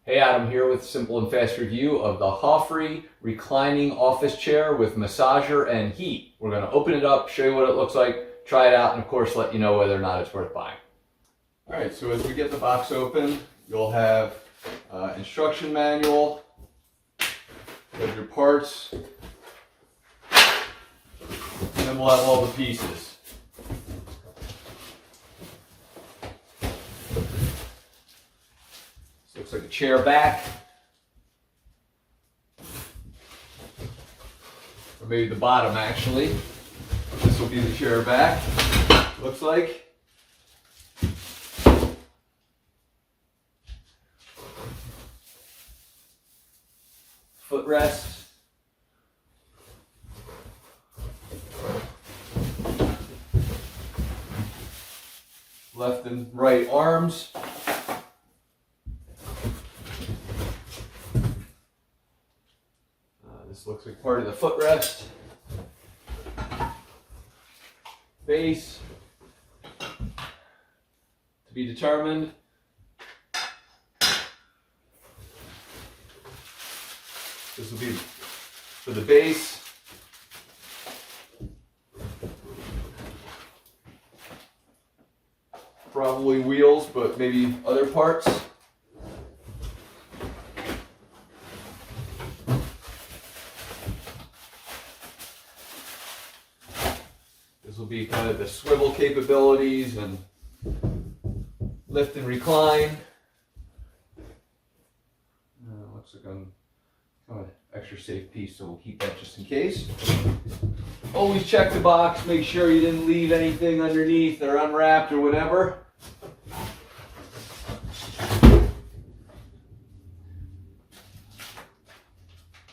Hey, Adam here with a simple and fast review of the HOFFREE Reclining Office Chair with massager and heat. We're going to open it up, show you what it looks like, try it out, and of course let you know whether or not it's worth buying. Alright, so as we get the box open, you'll have instruction manual, you have your parts, and then we'll have all the pieces. Looks like a chair back, or maybe the bottom actually. This will be the chair back, looks like. Footrest. Left and right arms. This looks like part of the footrest. Base. To be determined. This will be for the base. Probably wheels, but maybe other parts. This will be kind of the swivel capabilities and lift and recline. Looks like I'm kind of an extra safe piece, so we'll keep that just in case. Always check the box, make sure you didn't leave anything underneath or unwrapped or whatever.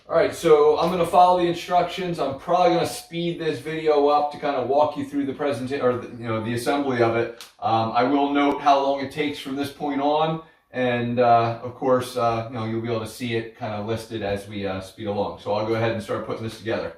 Alright, so I'm going to follow the instructions. I'm probably going to speed this video up to kind of walk you through the presentation, or the assembly of it. I will note how long it takes from this point on, and of course, you'll be able to see it kind of listed as we speed along. So I'll go ahead and start putting this together.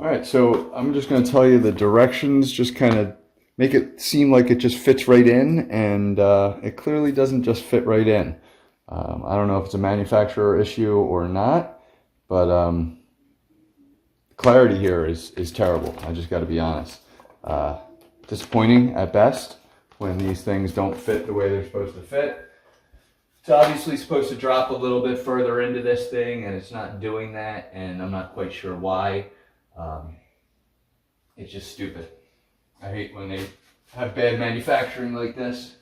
All right, so I'm just going to tell you the directions, just kind of make it seem like it just fits right in, and it clearly doesn't just fit right in. I don't know if it's a manufacturer issue or not, but clarity here is terrible. I just got to be honest. Disappointing at best when these things don't fit the way they're supposed to fit. It's obviously supposed to drop a little bit further into this thing, and it's not doing that, and I'm not quite sure why. It's just stupid. I hate when they have bad manufacturing like this.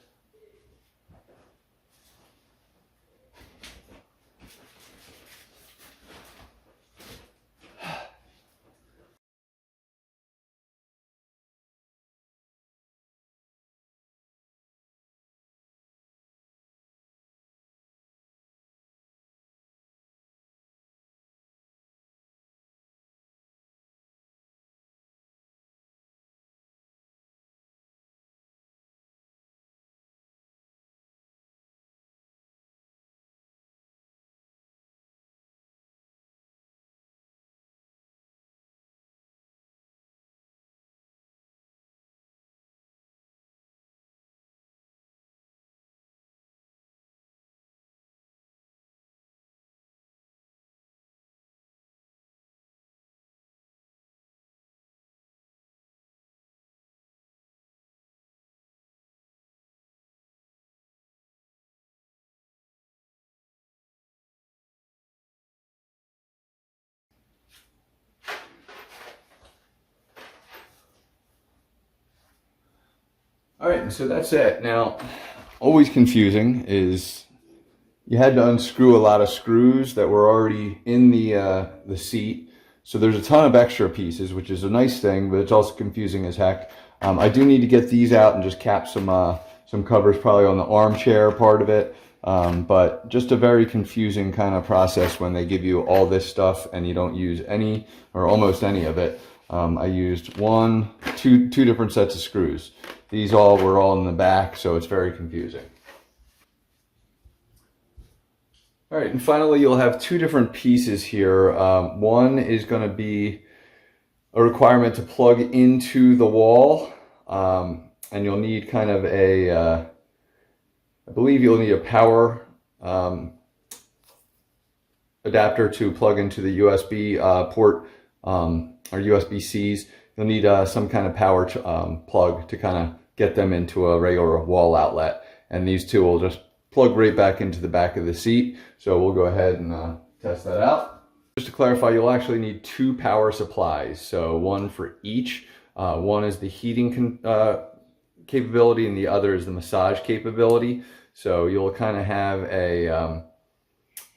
All right, and so that's it. Now, always confusing is you had to unscrew a lot of screws that were already in the seat. So there's a ton of extra pieces, which is a nice thing, but it's also confusing as heck. I do need to get these out and just cap some covers probably on the armchair part of it. But just a very confusing kind of process when they give you all this stuff and you don't use any or almost any of it. I used two different sets of screws. These were all in the back, so it's very confusing. All right, and finally you'll have two different pieces here. One is going to be a requirement to plug into the wall, and you'll need kind of I believe you'll need a power adapter to plug into the USB port or USB-Cs. You'll need some kind of power plug to kind of get them into a regular wall outlet. And these two will just plug right back into the back of the seat. So we'll go ahead and test that out. Just to clarify, you'll actually need two power supplies. So one for each. One is the heating capability and the other is the massage capability. So you'll kind of have a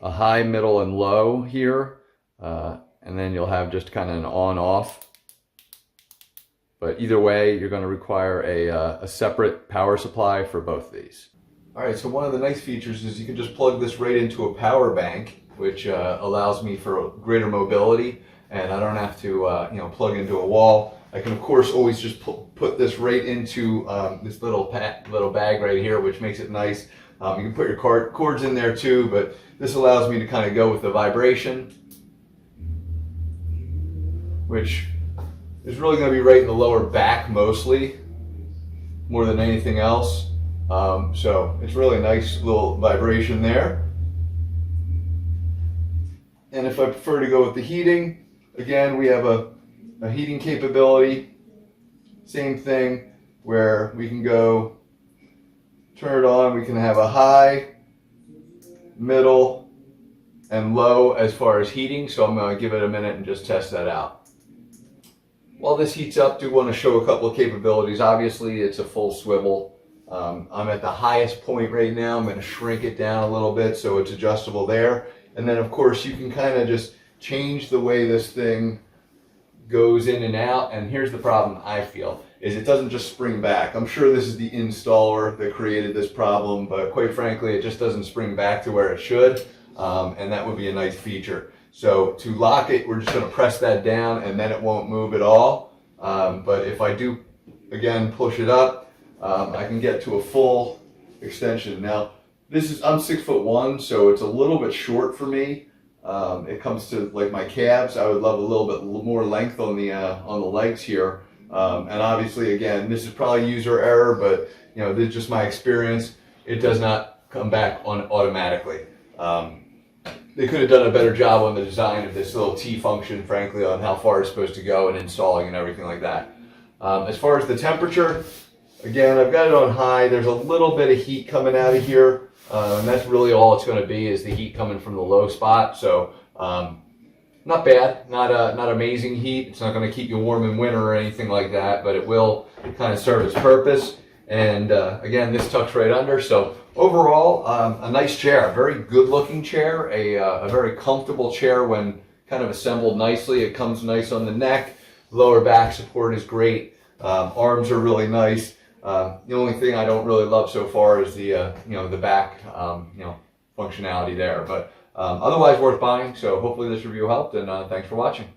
high, middle, and low here. And then you'll have just kind of an on-off. But either way, you're going to require a separate power supply for both of these. All right, so one of the nice features is you can just plug this right into a power bank, which allows me for greater mobility, and I don't have to plug into a wall. I can, of course, always just put this right into this little bag right here, which makes it nice. You can put your cords in there too, but this allows me to kind of go with the vibration, which is really going to be right in the lower back mostly, more than anything else. So it's really a nice little vibration there. And if I prefer to go with the heating, again, we have a heating capability. Same thing where we can go turn it on. We can have a high, middle, and low as far as heating. So I'm going to give it a minute and just test that out. While this heats up, do want to show a couple of capabilities. Obviously, it's a full swivel. I'm at the highest point right now. I'm going to shrink it down a little bit so it's adjustable there. And then, of course, you can kind of just change the way this thing goes in and out. And here's the problem I feel, is it doesn't just spring back. I'm sure this is the installer that created this problem, but quite frankly, it just doesn't spring back to where it should. And that would be a nice feature. So to lock it, we're just going to press that down and then it won't move at all. But if I do, again, push it up, I can get to a full extension. Now, I'm 6'1", so it's a little bit short for me. It comes to like my calves. I would love a little bit more length on the legs here. And obviously, again, this is probably user error, but you know, this is just my experience. It does not come back on automatically. They could have done a better job on the design of this little T function, frankly, on how far it's supposed to go and installing and everything like that. As far as the temperature, again, I've got it on high. There's a little bit of heat coming out of here, and that's really all it's going to be, is the heat coming from the low spot. So not bad, not amazing heat. It's not going to keep you warm in winter or anything like that, but it will kind of serve its purpose. And again, this tucks right under. So overall, a nice chair, a very good looking chair, a very comfortable chair when kind of assembled nicely. It comes nice on the neck. Lower back support is great. Arms are really nice. The only thing I don't really love so far is the the back functionality there. But otherwise worth buying. So hopefully this review helped, and thanks for watching.